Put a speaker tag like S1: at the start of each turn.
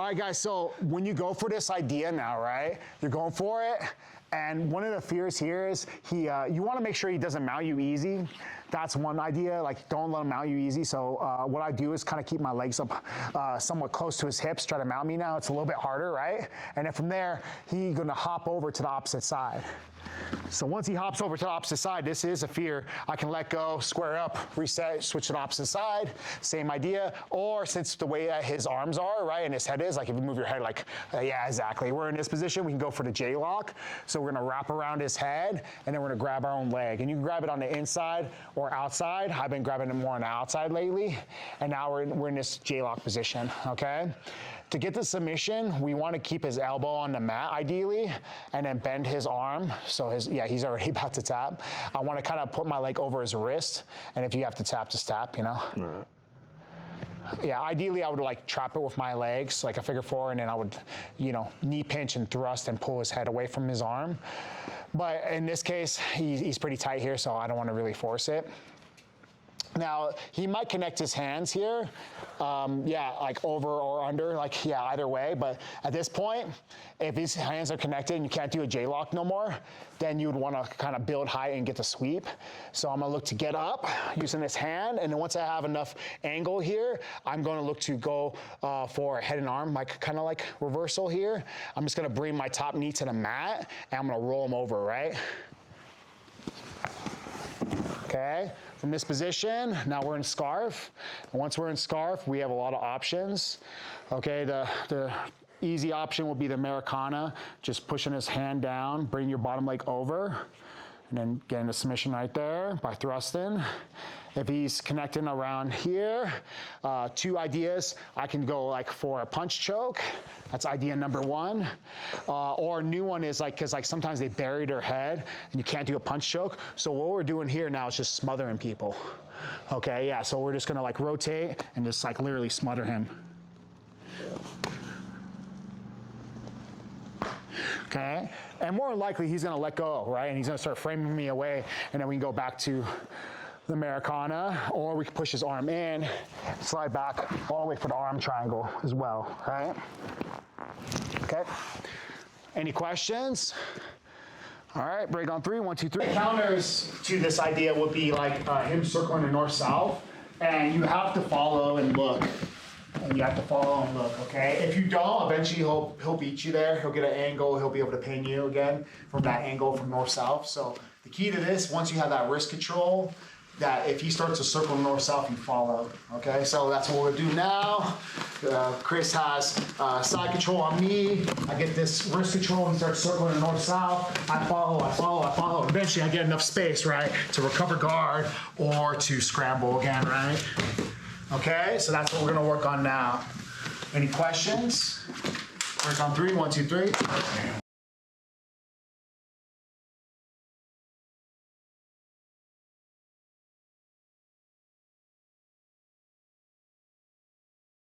S1: All right, guys, so when you go for this idea now, right, you're going for it, and one of the fears here is you want to make sure he doesn't mount you easy. That's one idea, like don't let him mount you easy. So what I do is kind of keep my legs up somewhat close to his hips, try to mount me now. It's a little bit harder, right? And then from there, he's gonna hop over to the opposite side. So once he hops over to the opposite side, this is a fear. I can let go, square up, reset, switch to the opposite side, same idea. Or since the way that his arms are, right, and his head is, like if you move your head like, yeah, exactly. We're in this position, we can go for the J-lock. So we're gonna wrap around his head, and then we're gonna grab our own leg. And you can grab it on the inside or outside. I've been grabbing it more on the outside lately. And now we're in this J-lock position, okay? To get the submission, we want to keep his elbow on the mat, ideally, and then bend his arm. So he's already about to tap. I want to kind of put my leg over his wrist, and if you have to tap, just tap, you know? Right. Yeah, ideally I would like trap it with my legs, like a figure four, and then I would, you know, knee pinch and thrust and pull his head away from his arm. But in this case, he's pretty tight here, so I don't want to really force it. Now, he might connect his hands here, yeah, like over or under, like, yeah, either way. But at this point, if his hands are connected and you can't do a J-lock no more, then you would want to kind of build high and get the sweep. So I'm going to look to get up using this hand. And then once I have enough angle here, I'm going to look to go for a head and arm, like kind of like reversal here. I'm just going to bring my top knee to the mat, and I'm going to roll him over, right? Okay. From this position, now we're in scarf. And once we're in scarf, we have a lot of options. Okay, the easy option will be the Americana, just pushing his hand down, bring your bottom leg over, and then getting the submission right there by thrusting. If he's connecting around here, two ideas. I can go like for a punch choke. That's idea number one. Or a new one is like, cause like sometimes they bury their head and you can't do a punch choke. So what we're doing here now is just smothering people. Okay, yeah, so we're just gonna like rotate and just like literally smother him. Okay, and more than likely he's gonna let go, right? And he's gonna start framing me away, and then we can go back to the Americana, or we can push his arm in, slide back all the way for the arm triangle as well, right? Okay, any questions? All right, break on three, 1, 2, 3. Counters to this idea would be like him circling the north-south, and you have to follow and look. And you have to follow and look, okay? If you don't, eventually he'll beat you there. He'll get an angle. He'll be able to pin you again from that angle from north-south. So the key to this, once you have that wrist control, that if he starts to circle north-south, you follow, okay? So that's what we'll do now. Chris has side control on me. I get this wrist control. He starts circling north-south. I follow. Eventually I get enough space, right, to recover guard or to scramble again, right? Okay, so that's what we're gonna work on now. Any questions? Break on three, 1, 2, 3.